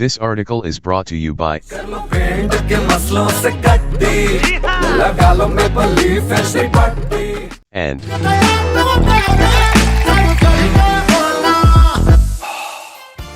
This article is brought to you by and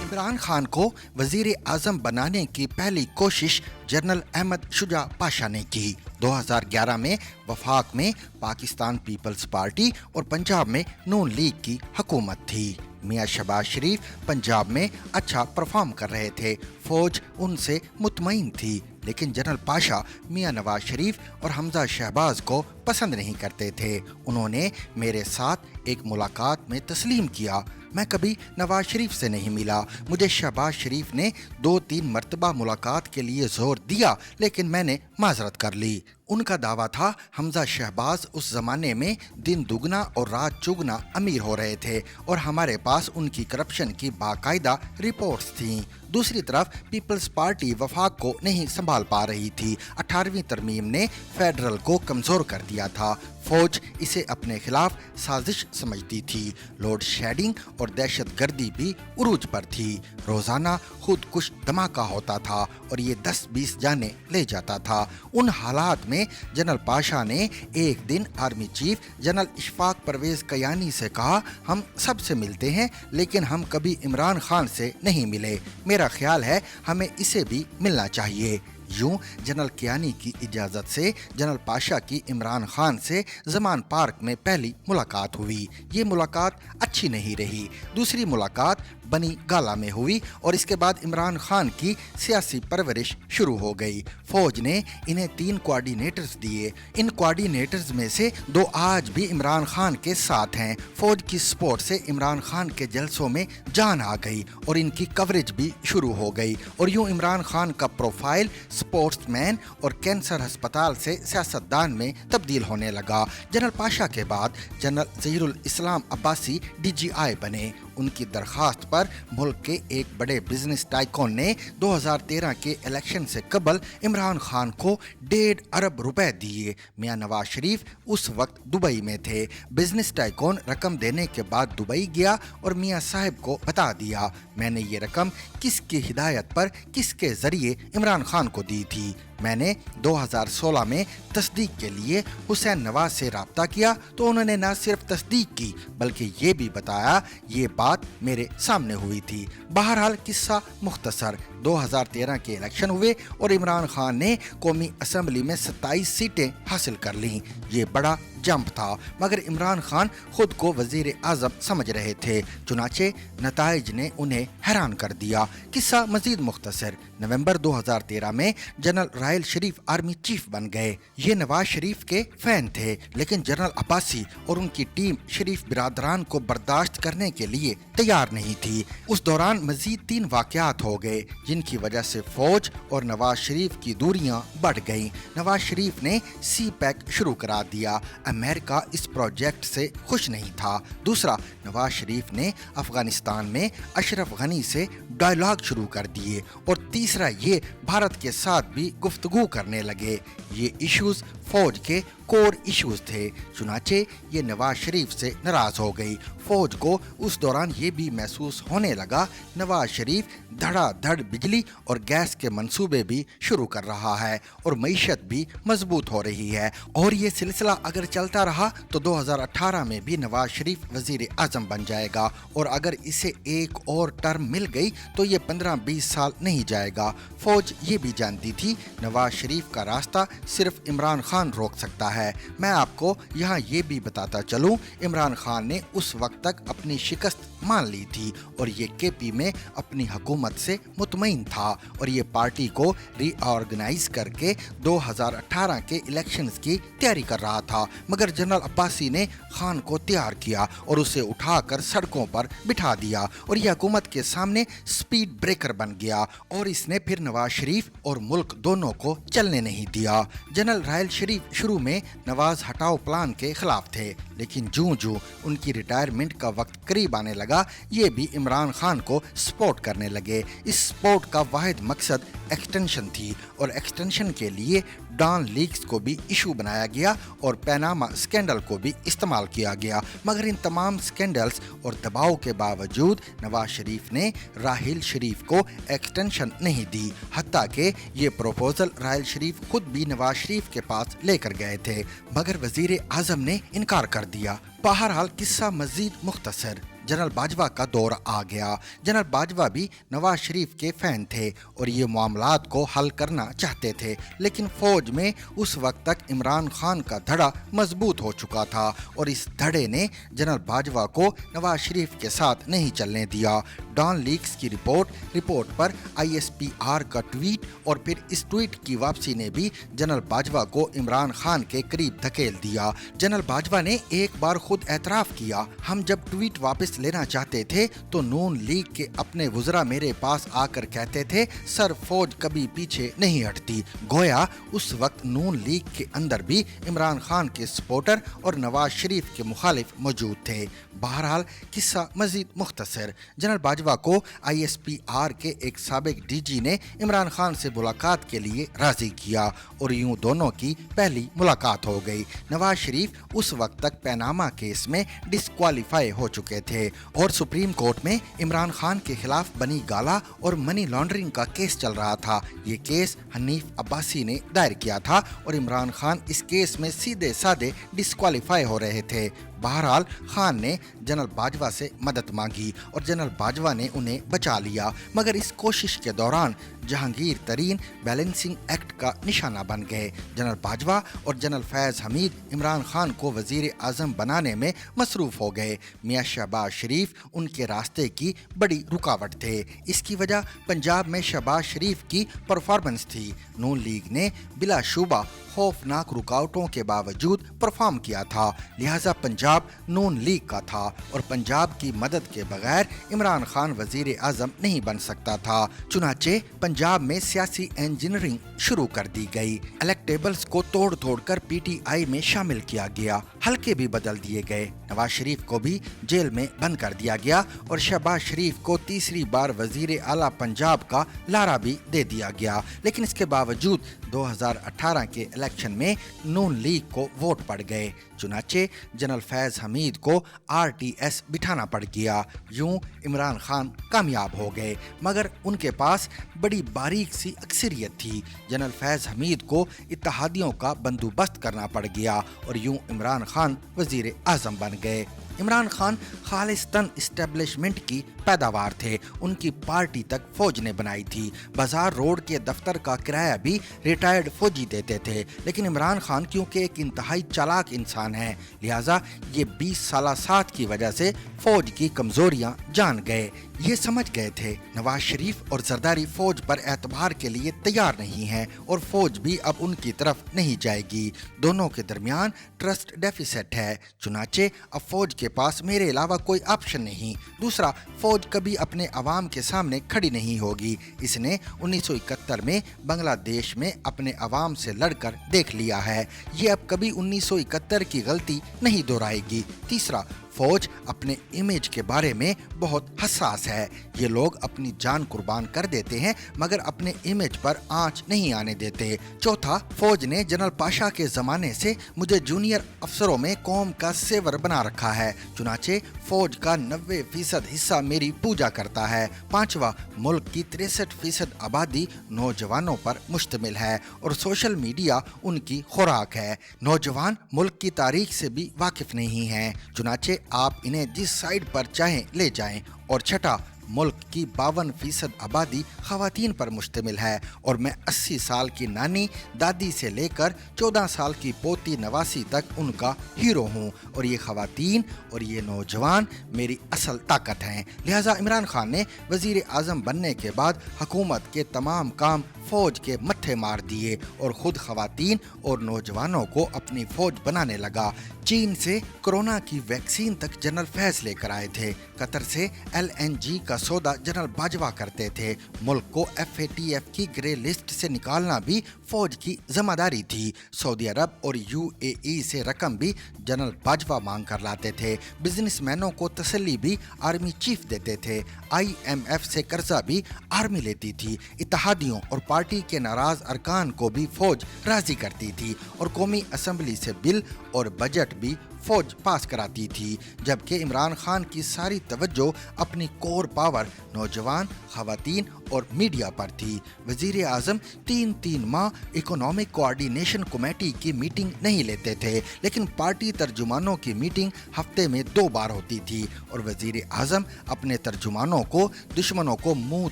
Imran Khan को वजीर आजम बनाने की पहली कोशिश जनरल अहमद शुजा पाशा ने की। 2011 में वफाक में पाकिस्तान पीपल्स पार्टी और पंजाब में नून लीग की हुकूमत थी। मियां शहबाज शरीफ पंजाब में अच्छा परफॉर्म कर रहे थे, फौज उनसे मुतमईन थी, लेकिन जनरल पाशा मियां नवाज शरीफ और हमजा शहबाज को पसंद नहीं करते थे। उन्होंने मेरे साथ एक मुलाकात में तस्लीम किया, मैं कभी नवाज शरीफ से नहीं मिला। मुझे शहबाज शरीफ ने 2-3 मरतबा मुलाकात के लिए जोर दिया, लेकिन मैंने माजरत कर ली। उनका दावा था हमजा शहबाज उस जमाने में दिन दुगना और रात चुगना अमीर हो रहे थे और हमारे पास उनकी करप्शन की बाकायदा रिपोर्ट्स थीं। दूसरी तरफ पीपल्स पार्टी वफाक को नहीं संभाल पा रही थी। 18वीं तरमीम ने फेडरल को कमजोर कर दिया था। फौज इसे अपने खिलाफ साजिश समझती थी। लोड शेडिंग और दहशत गर्दी भी उरूज पर थी। रोजाना खुदकुश धमाका होता था और ये 10-20 जाने ले जाता था। उन हालात में जनरल पाशा ने एक दिन army chief general Ishfaq Parvez Kayani से कहा, हम सबसे मिलते हैं लेकिन हम कभी इमरान खान से नहीं मिले, मेरा ख्याल है हमें इसे भी मिलना चाहिए। यूं जनरल कियानी की इजाज़त से जनरल पाशा की इमरान खान से जमान पार्क में पहली मुलाकात हुई। ये मुलाकात अच्छी नहीं रही। दूसरी मुलाकात बनी गाला में हुई और इसके बाद इमरान खान की सियासी परवरिश शुरू हो गई। फौज ने इन्हें 3 कोऑर्डिनेटर्स दिए। इन कोऑर्डिनेटर्स में से 2 आज भी इमरान खान के साथ हैं। फौज की सपोर्ट से इमरान खान के जलसों में जान आ गई और इनकी कवरेज भी शुरू हो गई और यूं इमरान खान का प्रोफाइल स्पोर्ट्समैन और कैंसर अस्पताल से सियासतदान में तब्दील होने लगा। जनरल पाशा के बाद जनरल ज़हीरुल इस्लाम अब्बासी DGI बने। उनकी दरखास्त पर मुल्क के एक बड़े बिजनेस टाइकॉन ने 2013 के इलेक्शन से कबल इमरान खान को 1.5 अरब रुपए दिए। मियां नवाज शरीफ उस वक्त दुबई में थे। बिजनेस टाइकॉन रकम देने के बाद दुबई गया और मियां साहब को बता दिया, मैंने ये रकम किसकी हिदायत पर किसके जरिए इमरान खान को दी थी। मैंने 2016 में तस्दीक के लिए हुसैन नवाज से राब्ता किया तो उन्होंने न सिर्फ तस्दीक की बल्कि ये भी बताया ये बात मेरे सामने हुई थी। बहरहाल किस्सा मुख्तसर, 2013 के इलेक्शन हुए और इमरान खान ने कौमी असम्बली में 27 सीटें हासिल कर लीं। ये बड़ा जंप था, मगर इमरान खान खुद को वजीर आजम समझ रहे थे। चुनाचे नताइज ने उन्हें हैरान कर दिया। किस्सा मजीद मुख्तसर, नवंबर 2013 में जनरल रायल शरीफ आर्मी चीफ बन गए। ये नवाज शरीफ के फैन थे, लेकिन जनरल अब्बासी और उनकी टीम शरीफ बिरादरान को बर्दाश्त करने के लिए तैयार नहीं थी। उस दौरान मजीद 3 वाकयात हो गए जिनकी वजह से फौज और नवाज शरीफ की दूरियां बढ़ गईं। नवाज शरीफ ने CPAC शुरू करा दिया। अमेरिका इस प्रोजेक्ट से खुश नहीं था। दूसरा, नवाज शरीफ ने अफगानिस्तान में अशरफ गनी से डायलॉग शुरू कर दिए और तीसरा ये भारत के साथ भी गुफ्तगू करने लगे। ये इश्यूज फौज के कोर इश्यूज थे। चुनाचे ये नवाज शरीफ से नाराज हो गई। फौज को उस दौरान ये भी महसूस होने लगा नवाज शरीफ धड़ाधड़ बिजली और गैस के मंसूबे भी शुरू कर रहा है और मईशत भी मजबूत हो रही है और ये सिलसिला अगर चलता रहा तो 2018 में भी नवाज शरीफ वजीर आजम बन जाएगा और अगर इसे एक और टर्म मिल गई तो ये 15-20 साल नहीं जाएगा। फौज ये भी जानती थी नवाज शरीफ का रास्ता सिर्फ इमरान खान रोक सकता है। मैं आपको यहाँ ये भी बताता चलूँ, इमरान खान ने उस वक्त तक अपनी शिकस्त मान ली थी और ये KP में अपनी हुकूमत से मुतमईन था और ये पार्टी को रीऑर्गेनाइज करके 2018 के इलेक्शंस की तैयारी कर रहा था। मगर जनरल अब्बासी ने खान को तैयार किया और उसे उठाकर सड़कों पर बिठा दिया और यह हुकूमत के सामने स्पीड ब्रेकर बन गया और इसने फिर नवाज शरीफ और मुल्क दोनों को चलने नहीं दिया। जनरल रायल शरीफ शुरू में नवाज हटाओ प्लान के खिलाफ थे, लेकिन जूं उनकी रिटायरमेंट का वक्त करीब आने लगा, ये भी इमरान खान को सपोर्ट करने लगे। इस सपोर्ट का वाहिद मकसद एक्सटेंशन थी और एक्सटेंशन के लिए डॉन लीक्स को भी इशू बनाया गया और पैनामा स्कैंडल को भी इस्तेमाल किया गया। मगर इन तमाम स्कैंडल्स और दबाव के बावजूद नवाज शरीफ ने राहिल शरीफ को एक्सटेंशन नहीं दी। हत्ता के ये प्रपोजल राहिल शरीफ खुद भी नवाज शरीफ के पास लेकर गए थे, मगर वजीर आजम ने इनकार कर दिया। बहरहाल किस्सा मजीद मुख्तसर। जनरल बाजवा का दौर आ गया। जनरल बाजवा भी नवाज शरीफ के फैन थे और ये मामलात को हल करना चाहते थे, लेकिन फौज में उस वक्त तक इमरान खान का धड़ा मजबूत हो चुका था और इस धड़े ने जनरल बाजवा को नवाज शरीफ के साथ नहीं चलने दिया। डॉन लीक्स की रिपोर्ट पर ISPR का ट्वीट और फिर इस ट्वीट की वापसी ने भी जनरल बाजवा को इमरान खान के करीब धकेल दिया। जनरल बाजवा ने एक बार खुद एतराफ़ किया, हम जब ट्वीट वापस लेना चाहते थे तो नून लीग के अपने वुज़रा मेरे पास आकर कहते थे सर फौज कभी पीछे नहीं हटती। गोया उस वक्त नून लीग के अंदर भी इमरान खान के सपोर्टर और नवाज शरीफ के मुखालिफ मौजूद थे। बहरहाल किस्सा मजीद मुख्तसर। जनरल बाजवा को ISPR के एक साबिक DG ने इमरान खान से मुलाकात के लिए राजी किया और यूं दोनों की पहली मुलाकात हो गई। नवाज शरीफ उस वक्त तक पैनामा केस में डिस्क्वालीफाई हो चुके थे और सुप्रीम कोर्ट में इमरान खान के खिलाफ बनी गाला और मनी लॉन्ड्रिंग का केस चल रहा था। ये केस हनीफ अब्बासी ने दायर किया था और इमरान खान इस केस में सीधे साधे डिस्क्वालीफाई हो रहे थे। बहरहाल खान ने जनरल बाजवा से मदद मांगी और जनरल बाजवा ने उन्हें बचा लिया, मगर इस कोशिश के दौरान जहांगीर तरीन बैलेंसिंग एक्ट का निशाना बन गए। जनरल बाजवा और जनरल फैज हमीद इमरान खान को वजीर आजम बनाने में मसरूफ हो गए। मियां शहबाज शरीफ उनके रास्ते की बड़ी रुकावट थे। इसकी वजह पंजाब में शहबाज शरीफ की परफॉर्मेंस थी। नून लीग ने बिलाशुबा खौफनाक रुकावटों के बावजूद परफॉर्म किया था, लिहाजा पंजाब नून लीग का था और पंजाब की मदद के बगैर इमरान खान वजीर आजम नहीं बन सकता था। चुनाचे पंजाब में सियासी इंजीनियरिंग शुरू कर दी गई। इलेक्टेबल्स को तोड़ तोड़ कर PTI में शामिल किया गया, हल्के भी बदल दिए गए। नवाज शरीफ को भी जेल में बंद कर दिया गया और शहबाज शरीफ को तीसरी बार वजीर आला पंजाब का लारा भी दे दिया गया। लेकिन इसके बावजूद 2018 के इलेक्शन में नून लीग को वोट पड़ गए। चुनाचे जनरल फैज हमीद को RTS बिठाना पड़ गया। यूं इमरान खान कामयाब हो गए, मगर उनके पास बड़ी बारीक सी अक्सरियत थी। जनरल फैज हमीद को इत्तेहादियों का बंदोबस्त करना पड़ गया और यूं इमरान खान वजीर आजम बन गए। इमरान खान खालिस्तान इस्टेब्लिशमेंट की पैदावार थे। उनकी पार्टी तक फौज ने बनाई थी। बाजार रोड के दफ्तर का किराया भी रिटायर्ड फौजी देते थे। लेकिन इमरान खान क्योंकि एक इंतहाई चालाक इंसान है, लिहाजा ये 20 साल साथ की वजह से फौज की कमजोरियां जान गए। ये समझ गए थे नवाज शरीफ और जरदारी फौज पर एतबार के लिए तैयार नहीं है और फौज भी अब उनकी तरफ नहीं जाएगी। दोनों के दरमियान ट्रस्ट डेफिसिट है। चुनाचे अब फौज के पास मेरे अलावा कोई ऑप्शन नहीं। दूसरा, फौज कभी अपने अवाम के सामने खड़ी नहीं होगी। इसने 1971 में बांग्लादेश में अपने अवाम से लड़कर देख लिया है। ये अब कभी 1971 की गलती नहीं दोहराएगी। तीसरा, फौज अपने इमेज के बारे में बहुत हसास है। ये लोग अपनी जान कुर्बान कर देते हैं मगर अपने इमेज पर आंच नहीं आने देते। चौथा, फौज ने जनरल पाशा के जमाने से मुझे जूनियर अफसरों में कौम का सेवर बना रखा है। चुनाचे फौज का 90% हिस्सा मेरी पूजा करता है। पांचवा, मुल्क की 63% आबादी नौजवानों पर मुश्तमिल है और सोशल मीडिया उनकी खुराक है। नौजवान मुल्क की तारीख से भी वाकिफ नहीं हैं। चुनाचे आप इन्हें जिस साइड पर चाहें ले जाएं। और छठा, मुल्क की 52% आबादी खवातीन पर मुश्तमिल है और मैं 80 साल की नानी दादी से लेकर 14 साल की पोती नवासी तक उनका हीरो हूँ और ये खवातीन और ये नौजवान मेरी असल ताकत हैं। लिहाजा इमरान खान ने वजीर आजम बनने के बाद हुकूमत के तमाम काम फौज के मत्थे मार दिए और खुद खवातीन और नौजवानों को अपनी फौज बनाने लगा। चीन से कोरोना की वैक्सीन तक जनरल फैज लेकर आए थे। कतर से LNG का सौदा जनरल बाजवा करते थे। मुल्क को FATF की ग्रे लिस्ट से निकालना भी फौज की जिम्मेदारी थी। सऊदी अरब और UAE से रकम भी जनरल बाजवा मांग कर लाते थे। बिजनेसमैनों को तसल्ली भी आर्मी चीफ देते थे। IMF से कर्जा भी आर्मी लेती थी। इत्तेहादियों और पार्टी के नाराज बाज अरकान को भी फौज राजी करती थी और कौमी असम्बली से बिल और बजट भी फौज पास कराती थी, जबकि इमरान खान की सारी तवज्जो अपनी कोर पावर, नौजवान, खवातीन और मीडिया पर थी। वजीर आज़म 3 माह इकोनॉमिक कोऑर्डिनेशन कमेटी की मीटिंग नहीं लेते थे, लेकिन पार्टी तर्जुमानों की मीटिंग हफ्ते में 2 बार होती थी और वजीर आज़म अपने तर्जुमानों को दुश्मनों को मुंह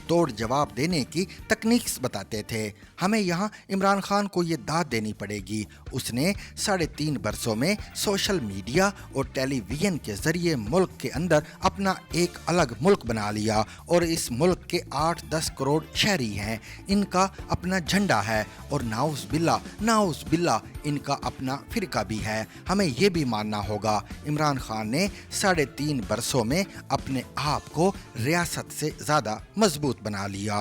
तोड़ जवाब देने की तकनीक्स बताते थे। हमें यहाँ इमरान खान को ये दाद देनी पड़ेगी, उसने 3.5 बरसों में सोशल मीडिया और टेलीविजन के जरिए मुल्क के अंदर अपना एक अलग मुल्क बना लिया और इस मुल्क के 8-10 करोड़ शहरी हैं, इनका अपना झंडा है और नाउस बिल्ला इनका अपना फिरका भी है। हमें ये भी मानना होगा इमरान खान ने 3.5 बरसों में अपने आप को रियासत से ज़्यादा मजबूत बना लिया।